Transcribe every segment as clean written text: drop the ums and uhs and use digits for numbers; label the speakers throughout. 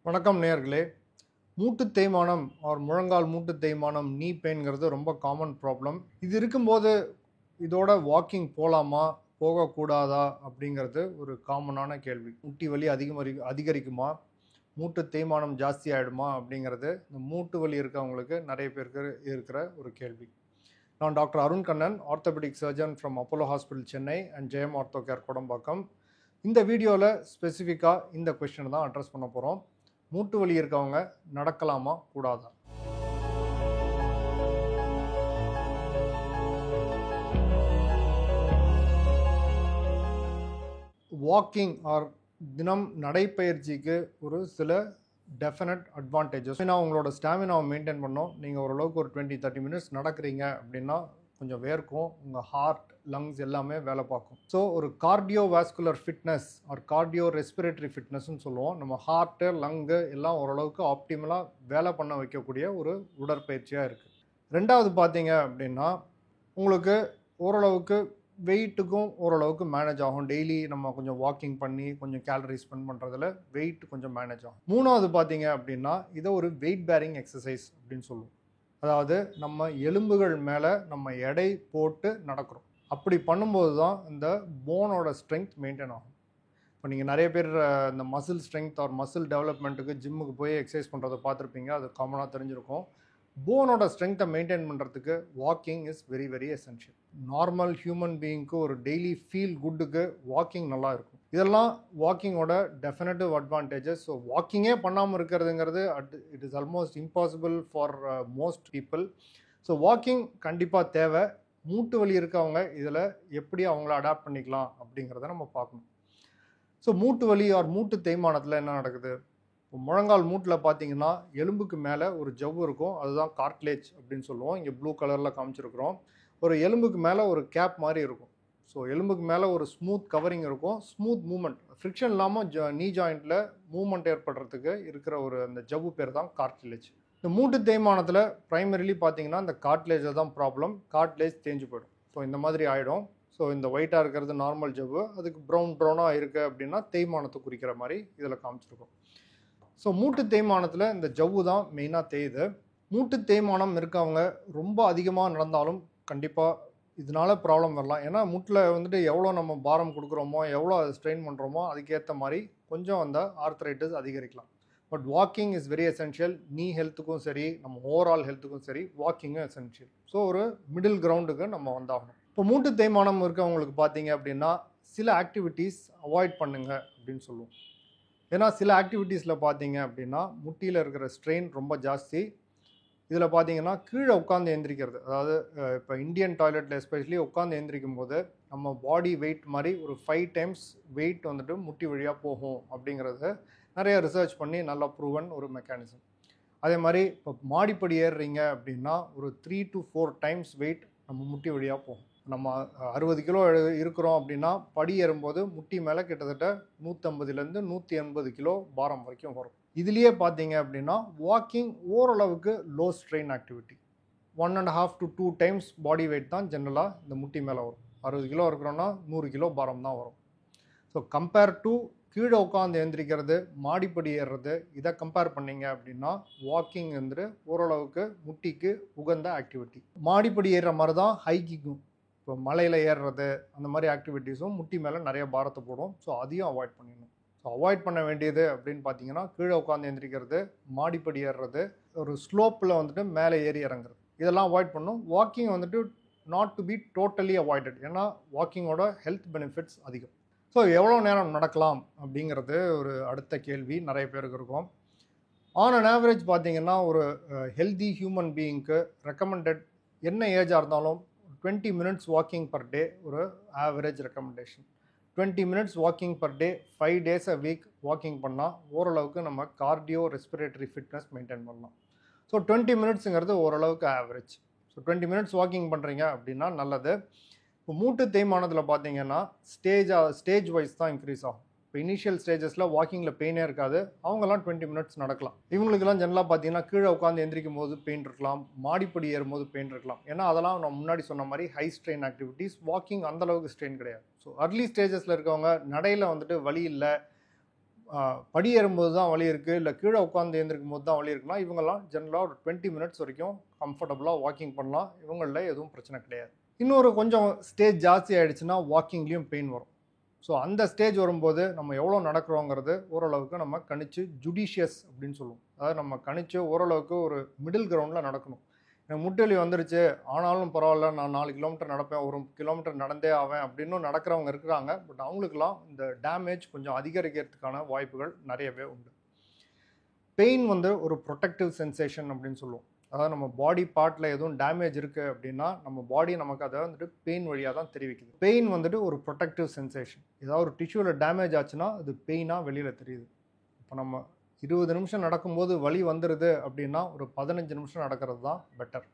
Speaker 1: வணக்கம் நேயர்களே. மூட்டு தேய்மானம் ஆர் முழங்கால் மூட்டு தேய்மானம் நீ பெயின்ங்கிறது ரொம்ப காமன் ப்ராப்ளம். இது இருக்கும்போது இதோட வாக்கிங் போகலாமா போகக்கூடாதா அப்படிங்கிறது ஒரு காமனான கேள்வி. முட்டி வலி அதிகரிக்குமா, மூட்டு தேய்மானம் ஜாஸ்தி ஆகிடுமா அப்படிங்கிறது இந்த மூட்டு வலி இருக்கவங்களுக்கு நிறைய பேருக்கு இருக்கிற ஒரு கேள்வி. நான் doctor Arun Kannan, orthopaedic surgeon from Apollo hospital Chennai and Jayam ortho care Kodambakkam. இந்த வீடியோவில் ஸ்பெசிஃபிக்காக இந்த கொஸ்டினை தான் அட்ரஸ் பண்ண போகிறோம். மூட்டு வலி இருக்கவங்க நடக்கலாமா கூடாதா? வாக்கிங் ஆர் தினம் நடைப்பயிற்சிக்கு ஒரு சில டெஃபினட் அட்வான்டேஜஸ். ஏன்னா உங்களோட ஸ்டாமினாவை மெயின்டைன் பண்ணோம். நீங்கள் ஓரளவுக்கு ஒரு 20-30 மினிட்ஸ் நடக்கிறீங்க அப்படின்னா கொஞ்சம் வேர்க்கும், உங்கள் ஹார்ட் லங்ஸ் எல்லாமே வேலை பார்க்கும். ஸோ ஒரு cardiovascular fitness or cardio respiratory ஃபிட்னஸ்ன்னு சொல்லுவோம். நம்ம ஹார்ட்டு லங்கு எல்லாம் ஓரளவுக்கு ஆப்டிமலாக வேலை பண்ண வைக்கக்கூடிய ஒரு உடற்பயிற்சியாக இருக்குது. ரெண்டாவது பார்த்தீங்க அப்படின்னா உங்களுக்கு ஓரளவுக்கு வெயிட்டுக்கும் ஓரளவுக்கு மேனேஜ் ஆகும். டெய்லி நம்ம கொஞ்சம் வாக்கிங் பண்ணி கொஞ்சம் கேலரி ஸ்பெண்ட் பண்ணுறதுல வெயிட் கொஞ்சம் மேனேஜ் ஆகும். மூணாவது பார்த்தீங்க அப்படின்னா இதை ஒரு வெயிட் பேரிங் எக்ஸசைஸ் அப்படின்னு சொல்லுவோம். அதாவது நம்ம எலும்புகள் மேலே நம்ம எடை போட்டு நடக்கிறோம். அப்படி பண்ணும்போது தான் இந்த போனோட ஸ்ட்ரென்த் மெயின்டைன் ஆகும். இப்போ நீங்கள் நிறைய பேர் இந்த மசில் ஸ்ட்ரென்த் ஆர் மசில் டெவலப்மெண்ட்டுக்கு ஜிம்முக்கு போய் எக்ஸசைஸ் பண்ணுறதை பார்த்துருப்பீங்க. அது காமனாக தெரிஞ்சிருக்கும். போனோட ஸ்ட்ரென்த்தை மெயின்டைன் பண்ணுறதுக்கு walking is very very essential. Normal human பீயிங்க்கு ஒரு டெய்லி ஃபீல் குட்டுக்கு வாக்கிங் நல்லா இருக்கும். இதெல்லாம் வாக்கிங்கோட டெஃபினட்டிவ் அட்வான்டேஜஸ். ஸோ வாக்கிங்கே பண்ணாமல் இருக்கிறதுங்கிறது it is almost impossible for most people. So walking கண்டிப்பாக தேவை. மூட்டு வலி இருக்கவங்க இதில் எப்படி அவங்கள அடாப்ட் பண்ணிக்கலாம் அப்படிங்கிறத நம்ம பார்க்கணும். ஸோ மூட்டு வலி ஆர் மூட்டு தேய்மானத்தில் என்ன நடக்குது? இப்போ முழங்கால் மூட்டில் பார்த்தீங்கன்னா எலும்புக்கு மேலே ஒரு ஜவ்வு இருக்கும். அதுதான் கார்ட்லேஜ் அப்படின்னு சொல்லுவோம். இங்கே ப்ளூ கலரில் காமிச்சிருக்கிறோம். ஒரு எலும்புக்கு மேலே ஒரு கேப் மாதிரி இருக்கும். ஸோ எலும்புக்கு மேலே ஒரு ஸ்மூத் கவரிங் இருக்கும். ஸ்மூத் மூமெண்ட், ஃப்ரிக்ஷன் இல்லாமல் நீ ஜாயிண்டில் மூமெண்ட் ஏற்படுறதுக்கு இருக்கிற ஒரு அந்த ஜவ்வு பேர் தான் கார்ட்லேஜ். இந்த மூட்டு தேய்மானத்தில் ப்ரைமரிலி பார்த்தீங்கன்னா இந்த கார்ட்லேஜை தான் ப்ராப்ளம். கார்ட்லேஜ் தேஞ்சு போயிடும். ஸோ இந்த மாதிரி ஆகிடும். ஸோ இந்த ஒயிட்டாக இருக்கிறது நார்மல் ஜவ்வு, அதுக்கு ப்ரௌனாக இருக்குது அப்படின்னா தேய்மானத்தை குறிக்கிற மாதிரி இதில் காமிச்சிருக்கோம். ஸோ மூட்டு தேய்மானத்தில் இந்த ஜவ்வு தான் மெயினாக தேயுது. மூட்டு தேய்மானம் இருக்கவங்க ரொம்ப அதிகமாக நடந்தாலும் கண்டிப்பாக இதனால ப்ராப்ளம் வரலாம். ஏன்னா மூட்டில் வந்துட்டு எவ்வளோ நம்ம பாரம் கொடுக்குறோமோ, எவ்வளோ அதை ஸ்ட்ரெயின் பண்ணுறோமோ அதுக்கேற்ற மாதிரி கொஞ்சம் அந்த ஆர்த்ரைட்டிஸ் அதிகரிக்கலாம். But walking is very essential. நீ ஹெல்த்துக்கும் சரி, நம்ம ஓவரால் ஹெல்த்துக்கும் சரி வாக்கிங்கும் எசென்ஷியல். ஸோ ஒரு மிடில் கிரவுண்டுக்கு நம்ம வந்தாகணும். இப்போ மூட்டு தேய்மானம் இருக்கவங்களுக்கு பார்த்தீங்க அப்படின்னா சில ஆக்டிவிட்டீஸ் அவாய்ட் பண்ணுங்க அப்படின்னு சொல்லுவோம். ஏன்னா சில ஆக்டிவிட்டீஸில் பார்த்தீங்க அப்படின்னா முட்டியில் இருக்கிற ஸ்ட்ரெயின் ரொம்ப ஜாஸ்தி. இதில் பார்த்தீங்கன்னா கீழே உட்காந்து எந்திரிக்கிறது, அதாவது இப்போ இந்தியன் டாய்லெட்டில் எஸ்பெஷலி உட்காந்து எந்திரிக்கும் போது நம்ம பாடி வெயிட் மாதிரி ஒரு 5 times வெயிட் வந்துட்டு முட்டி வழியாக போகும் அப்படிங்கிறது நிறைய ரிசர்ச் பண்ணி நல்லா ப்ரூவன் ஒரு மெக்கானிசம். அதே மாதிரி இப்போ மாடிப்படி ஏறுறீங்க அப்படின்னா ஒரு 3 to 4 times வெயிட் நம்ம முட்டி வழியாக போகும். நம்ம 60 கிலோ இருக்கிறோம் அப்படின்னா படி ஏறும்போது முட்டி மேலே கிட்டத்தட்ட 150லேருந்து 180 கிலோ பாரம் வரைக்கும் வரும். இதுலேயே பார்த்தீங்க அப்படின்னா வாக்கிங் ஓரளவுக்கு low strain activity. 1.5 to 2 times body weight தான் ஜென்ரலாக இந்த முட்டி மேலே வரும். 60 கிலோ இருக்கிறோன்னா 100 கிலோ பாரம் தான் வரும். ஸோ கம்பேர் டு கீழே உட்காந்து எழுந்திரிக்கிறது, மாடிப்படி ஏறுறது, இதை கம்பேர் பண்ணிங்க அப்படின்னா வாக்கிங் வந்துட்டு ஓரளவுக்கு முட்டிக்கு உகந்த ஆக்டிவிட்டி. மாடிப்படி ஏறுற மாதிரி தான் ஹைக்கிங்கும். இப்போ மலையில் ஏறுறது அந்த மாதிரி ஆக்டிவிட்டீஸும் முட்டி மேலே நிறைய பாரத்தை போடும். ஸோ அதையும் அவாய்ட் பண்ணிடணும். ஸோ அவாய்ட் பண்ண வேண்டியது அப்படின்னு பார்த்தீங்கன்னா கீழே உட்காந்து எழுந்திரிக்கிறது, மாடிப்படி ஏறுறது, ஒரு ஸ்லோப்பில் வந்துட்டு மேலே ஏறி இறங்குறது, இதெல்லாம் அவாய்ட் பண்ணணும். வாக்கிங் வந்துட்டு not to be totally avoided. ஏன்னா வாக்கிங்கோட ஹெல்த் பெனிஃபிட்ஸ் அதிகம். ஸோ எவ்வளோ நேரம் நடக்கலாம் அப்படிங்கிறது ஒரு அடுத்த கேள்வி நிறைய பேருக்கு இருக்கும். ஆன் அன் ஆவரேஜ் பார்த்தீங்கன்னா ஒரு ஹெல்தி ஹியூமன் பீயிங்க்கு ரெக்கமெண்டட் என்ன ஏஜாக இருந்தாலும் 20 minutes வாக்கிங் பர் டே ஒரு average recommendation. 20 minutes walking per day 5 days a week walking பண்ணால் ஓரளவுக்கு நம்ம கார்டியோ ரெஸ்பிரேட்டரி ஃபிட்னஸ் மெயின்டைன் பண்ணலாம். ஸோ 20 minutesங்கிறது ஓரளவுக்கு ஆவரேஜ். ஸோ 20 minutes வாக்கிங் பண்ணுறீங்க அப்படின்னா நல்லது. இப்போ மூட்டு தேய்மானத்தில் பார்த்தீங்கன்னா ஸ்டேஜ் வைஸ் தான் இன்க்ரீஸ் ஆகும். இப்போ இனிஷியல் ஸ்டேஜஸில் வாக்கிங்கில் பெயினே இருக்காது. அவங்கெல்லாம் 20 minutes நடக்கலாம். இவங்களுக்கெல்லாம் ஜென்ரலாக பார்த்தீங்கன்னா கீழே உட்காந்து எந்திரிக்கும் போது பெயின் இருக்கலாம், மாடிப்படி ஏறும்போது பெயின் இருக்கலாம். ஏன்னா அதெல்லாம் நான் முன்னாடி சொன்ன மாதிரி ஹை ஸ்ட்ரெயின் ஆக்டிவிட்டீஸ். வாக்கிங் அந்தளவுக்கு ஸ்ட்ரெயின் கிடையாது. ஸோ அர்லி ஸ்டேஜஸில் இருக்கவங்க நடையில் வந்துட்டு வலி இல்லை, படி ஏறும்போது தான் வலி இருக்குது, இல்லை கீழே உட்காந்து எழுந்திருக்கும் போது தான் வலி இருக்குன்னா இவங்கெல்லாம் ஜென்ரலாக ஒரு 20 மினிட்ஸ் வரைக்கும் கம்ஃபர்டபுளாக வாக்கிங் பண்ணலாம். இவங்களில் எதுவும் பிரச்சனை கிடையாது. இன்னொரு கொஞ்சம் ஸ்டேஜ் ஜாஸ்தி ஆகிடுச்சுன்னா வாக்கிங்லேயும் பெயின் வரும். ஸோ அந்த ஸ்டேஜ் வரும்போது நம்ம எவ்வளோ நடக்கிறோங்கிறது ஓரளவுக்கு நம்ம கணிச்சு ஜுடிஷியஸ் அப்படின்னு சொல்லுவோம். அதாவது நம்ம கணிச்சு ஓரளவுக்கு ஒரு மிடில் கிரவுண்டில் நடக்கணும். எனக்கு முட்டு வலி வந்துருச்சு, ஆனாலும் பரவாயில்ல, நான் 4 கிலோமீட்டர் நடப்பேன், 1 கிலோமீட்டர் நடந்தே ஆவேன் அப்படின்னு நடக்கிறவங்க இருக்கிறாங்க. பட் அவங்களுக்குலாம் இந்த டேமேஜ் கொஞ்சம் அதிகரிக்கிறதுக்கான வாய்ப்புகள் நிறையவே உண்டு. பெயின் வந்து ஒரு ப்ரொடெக்டிவ் சென்சேஷன் அப்படின்னு சொல்லுவோம். அதாவது நம்ம பாடி பார்ட்டில் எதுவும் டேமேஜ் இருக்குது அப்படின்னா நம்ம பாடி நமக்கு அதை வந்துட்டு பெயின் வழியாக தான் தெரிவிக்குது. பெயின் வந்துட்டு ஒரு ப்ரொடெக்டிவ் சென்சேஷன். ஏதாவது ஒரு டிஷ்யூவில் டேமேஜ் ஆச்சுன்னா அது பெயினாக வெளியில் தெரியுது. இப்போ நம்ம 20 நிமிஷம் நடக்கும்போது வலி வந்துடுது அப்படின்னா ஒரு 15 நிமிஷம் நடக்கிறது தான் பெட்டர்.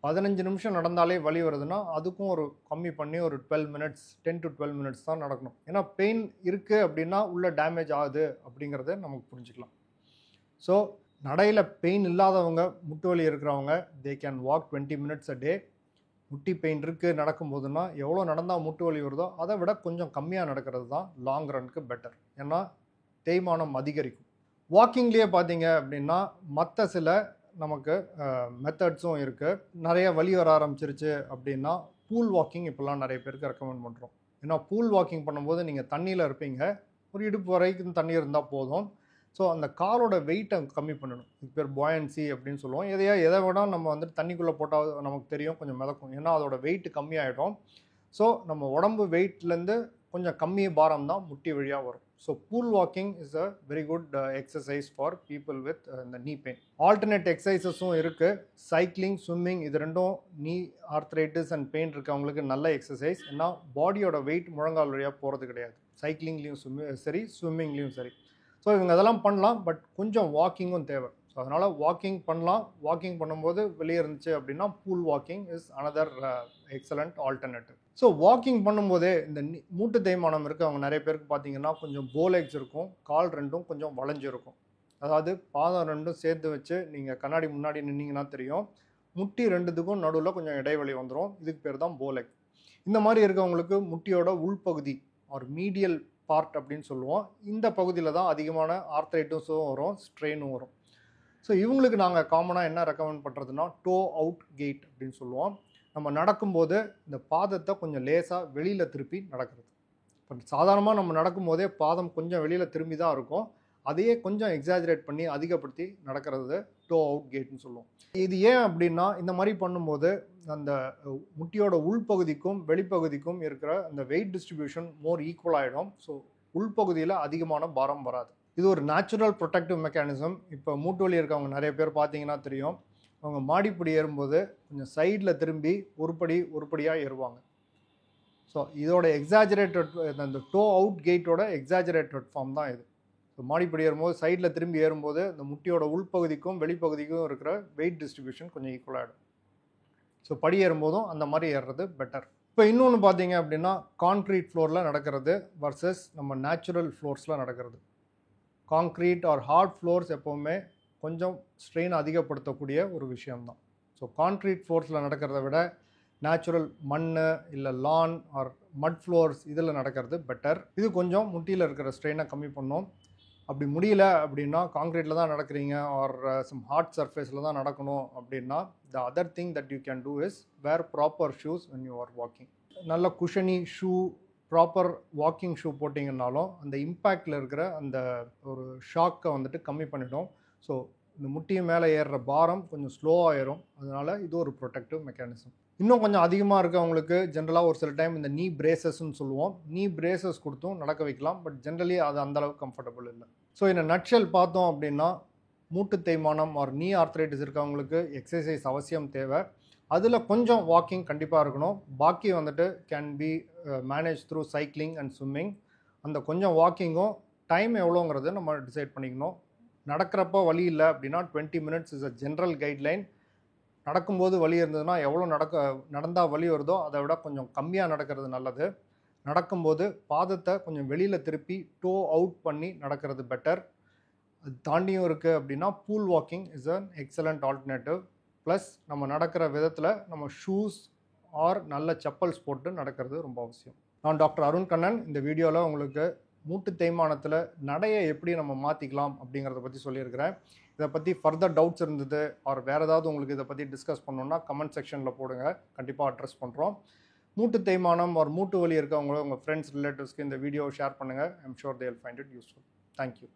Speaker 1: 15 நிமிஷம் நடந்தாலே வலி வருதுன்னா அதுக்கும் ஒரு கம்மி பண்ணி ஒரு 12 மினிட்ஸ் 10 to 12 மினிட்ஸ் தான் நடக்கணும். ஏன்னா பெயின் இருக்குது அப்படின்னா உள்ள டேமேஜ் ஆகுது அப்படிங்கிறத நமக்கு புரிஞ்சுக்கலாம். ஸோ நடையில் பெயின் இல்லாதவங்க, முட்டு வலி இருக்கிறவங்க, தே கேன் வாக் 20 மினிட்ஸ் அ டே. முட்டி பெயின் இருக்குது நடக்கும்போதுன்னா எவ்வளோ நடந்தால் முட்டு வலி வருதோ அதை விட கொஞ்சம் கம்மியாக நடக்கிறது தான் லாங் ரனுக்கு பெட்டர். ஏன்னா தேய்மானம் அதிகரிக்கும். வாக்கிங்லேயே பார்த்தீங்க அப்படின்னா மற்ற சில நமக்கு மெத்தட்ஸும் இருக்குது. நிறைய வலி வர ஆரம்பிச்சிருச்சு அப்படின்னா பூல் வாக்கிங் இப்போல்லாம் நிறைய பேருக்கு ரெக்கமெண்ட் பண்ணுறோம். ஏன்னா பூல் வாக்கிங் பண்ணும்போது நீங்கள் தண்ணியில் இருப்பீங்க, ஒரு இடுப்பு வரைக்கும் தண்ணி இருந்தால் போதும். ஸோ அந்த காலோட வெயிட்டை கம்மி பண்ணணும். இது பேர் பாயன்சி அப்படின்னு சொல்லுவோம். எதை விட நம்ம வந்துட்டு தண்ணிக்குள்ளே போட்டால் நமக்கு தெரியும் கொஞ்சம் மிதக்கும். ஏன்னா அதோட வெயிட் கம்மியாகிடும். ஸோ நம்ம உடம்பு வெயிட்லேருந்து கொஞ்சம் கம்மி பாரம் தான் முட்டி வழியாக வரும். So pool walking is a very good exercise for people with இந்த நீ பெயின். ஆல்டர்னேட் எக்ஸசைசஸும் இருக்குது. சைக்கிளிங், ஸ்விம்மிங், இது ரெண்டும் நீ ஆர்த்ரைட்டிஸ் அண்ட் பெயின் இருக்கவங்களுக்கு நல்ல எக்ஸசைஸ். ஏன்னா பாடியோட வெயிட் முழங்கால் வழியாக போகிறது கிடையாது. சைக்கிளிங்லேயும் சரி, ஸ்விம்மிங்லேயும் சரி. ஸோ இவங்க அதெல்லாம் பண்ணலாம். பட் கொஞ்சம் வாக்கிங்கும் தேவை. ஸோ அதனால் வாக்கிங் பண்ணலாம். வாக்கிங் பண்ணும்போது வெளியே இருந்துச்சு அப்படின்னா pool walking is another excellent alternative. So walking பண்ணும்போதே இந்த மூட்டு தேய்மானம் இருக்குது அவங்க நிறைய பேருக்கு பார்த்தீங்கன்னா கொஞ்சம் போலெக்ஸ் இருக்கும், கால் ரெண்டும் கொஞ்சம் வளைஞ்சிருக்கும். அதாவது பாதம் ரெண்டும் சேர்த்து வச்சு நீங்கள் கண்ணாடி முன்னாடி நின்னீங்கன்னா தெரியும், முட்டி ரெண்டுத்துக்கும் நடுவில் கொஞ்சம் இடைவெளி வந்துடும். இதுக்கு பேர் தான் போலெக். இந்த மாதிரி இருக்கவங்களுக்கு முட்டியோட உள்பகுதி ஒரு மீடியல் பார்ட் அப்படின்னு சொல்லுவோம். இந்த பகுதியில் தான் அதிகமான ஆர்த்ரைட்டிஸும் வரும், ஸ்ட்ரெயினும் வரும். ஸோ இவங்களுக்கு நாங்கள் காமனாக என்ன ரெக்கமெண்ட் பண்ணுறதுன்னா டோ அவுட் கெயிட் அப்படின்னு சொல்லுவோம். நம்ம நடக்கும்போது இந்த பாதத்தை கொஞ்சம் லேசாக வெளியில் திருப்பி நடக்கிறது. இப்போ சாதாரணமாக நம்ம நடக்கும்போதே பாதம் கொஞ்சம் வெளியில் திரும்பி தான் இருக்கும். அதையே கொஞ்சம் எக்ஸாஜரேட் பண்ணி அதிகப்படுத்தி நடக்கிறது டோ அவுட் கேட்னு சொல்லுவோம். இது ஏன் அப்படின்னா இந்த மாதிரி பண்ணும்போது அந்த முட்டியோட உள்பகுதிக்கும் வெளிப்பகுதிக்கும் இருக்கிற அந்த வெயிட் டிஸ்ட்ரிபியூஷன் மோர் ஈக்குவல் ஆகிடும். ஸோ உள்பகுதியில் அதிகமான பாரம் வராது. இது ஒரு நேச்சுரல் ப்ரொடெக்டிவ் மெக்கானிசம். இப்போ மூட்டு வலி இருக்கவங்க நிறைய பேர் பார்த்தீங்கன்னா தெரியும், அவங்க மாடிப்படி ஏறும்போது கொஞ்சம் சைடில் திரும்பி ஒருபடியாக ஏறுவாங்க. ஸோ இதோட எக்ஸாஜரேட்டட் அந்த டோ அவுட் கேட்டோட எக்ஸாஜரேட்டட் ஃபார்ம் தான் இது. ஸோ மாடிப்படி ஏறும்போது சைடில் திரும்பி ஏறும்போது இந்த முட்டியோட உள்பகுதிக்கும் வெளிப்பகுதிக்கும் இருக்கிற வெயிட் டிஸ்ட்ரிபியூஷன் கொஞ்சம் ஈக்குவல் ஆகிடும். ஸோ படி ஏறும்போதும் அந்த மாதிரி ஏறுறது பெட்டர். இப்போ இன்னொன்று பார்த்தீங்க அப்படின்னா கான்க்ரீட் ஃப்ளோரில் நடக்கிறது வர்சஸ் நம்ம நேச்சுரல் ஃப்ளோர்ஸில் நடக்கிறது. கான்க்ரீட் ஆர் ஹார்ட் ஃப்ளோர்ஸ் எப்போவுமே கொஞ்சம் ஸ்ட்ரெயின் அதிகப்படுத்தக்கூடிய ஒரு விஷயம்தான். ஸோ கான்க்ரீட் ஃப்ளோர்ஸில் நடக்கிறத விட நேச்சுரல் மண் இல்லை லான் ஆர் மட் ஃப்ளோர்ஸ் இதில் நடக்கிறது பெட்டர். இது கொஞ்சம் முட்டியில் இருக்கிற ஸ்ட்ரெயினை கம்மி பண்ணும். அப்படி முடியல அப்படின்னா கான்க்ரீட்டில் தான் நடக்கிறீங்க ஆர் சம் ஹார்ட் சர்ஃபேஸில் தான் நடக்கணும் அப்படின்னா the other thing that you can do is wear proper shoes when you are walking. நல்ல cushiony shoe, proper walking shoe போட்டிங்கன்னாலும் அந்த இம்பேக்டில் இருக்கிற அந்த ஒரு ஷாக்கை வந்துட்டு கம்மி பண்ணிடும். ஸோ இந்த முட்டியை மேலே ஏறுற பாரம் கொஞ்சம் ஸ்லோவாக ஏறும். அதனால் இது ஒரு ப்ரொடெக்டிவ் மெக்கானிசம். இன்னும் கொஞ்சம் அதிகமாக இருக்கவங்களுக்கு ஜென்ரலாக ஒரு சில டைம் இந்த நீ பிரேசஸ்ன்னு சொல்லுவோம். நீ பிரேசஸ் கொடுத்தும் நடக்க வைக்கலாம். பட் ஜென்ரலி அது அந்தளவுக்கு கம்ஃபர்டபுள் இல்லை. ஸோ இந்த நட்ஷல் பார்த்தோம் அப்படின்னா மூட்டு தேய்மானம் ஆர் நீ ஆர்த்ரைட்டிஸ் இருக்கவங்களுக்கு எக்ஸசைஸ் அவசியம் தேவை. அதில் கொஞ்சம் வாக்கிங் கண்டிப்பாக இருக்கணும். பாக்கி வந்துட்டு can be manage through cycling and swimming. அந்த கொஞ்சம் வாக்கிங்கும் டைம் எவ்வளோங்கிறத நம்ம டிசைட் பண்ணிக்கணும். நடக்கிறப்போ வலி இல்லை அப்படின்னா 20 minutes is a general guideline. நடக்கும்போது வலி இருந்ததுன்னா எவ்வளோ நடந்தால் வலி வருதோ அதை விட கொஞ்சம் கம்மியாக நடக்கிறது நல்லது. நடக்கும்போது பாதத்தை கொஞ்சம் வெளியில் திருப்பி டோ அவுட் பண்ணி நடக்கிறது பெட்டர். அது தாண்டியும் இருக்குது அப்படின்னா pool walking is an excellent alternative. Plus நம்ம நடக்கிற விதத்தில் நம்ம ஷூஸ் ஆர் நல்ல செப்பல்ஸ் போட்டு நடக்கிறது ரொம்ப அவசியம். நான் டாக்டர் அருண் கண்ணன். இந்த வீடியோவில் உங்களுக்கு மூட்டு தேய்மானத்தில் நடையை எப்படி நம்ம மாற்றிக்கலாம் அப்படிங்கிறத பற்றி சொல்லியிருக்கிறேன். இதை பற்றி ஃபர்தர் டவுட்ஸ் இருந்தது ஆர் வேறு ஏதாவது உங்களுக்கு இதை பற்றி டிஸ்கஸ் பண்ணணுன்னா கமெண்ட் செக்ஷனில் போடுங்க, கண்டிப்பாக அட்ரஸ் பண்ணுறோம். மூட்டு தேய்மானம் ஒரு மூட்டு வலி இருக்கவங்களோ உங்கள் ஃப்ரெண்ட்ஸ் ரிலேட்டிவ்ஸ்க்கு இந்த வீடியோ ஷேர் பண்ணுங்கள். I'm sure they will find it useful. Thank you.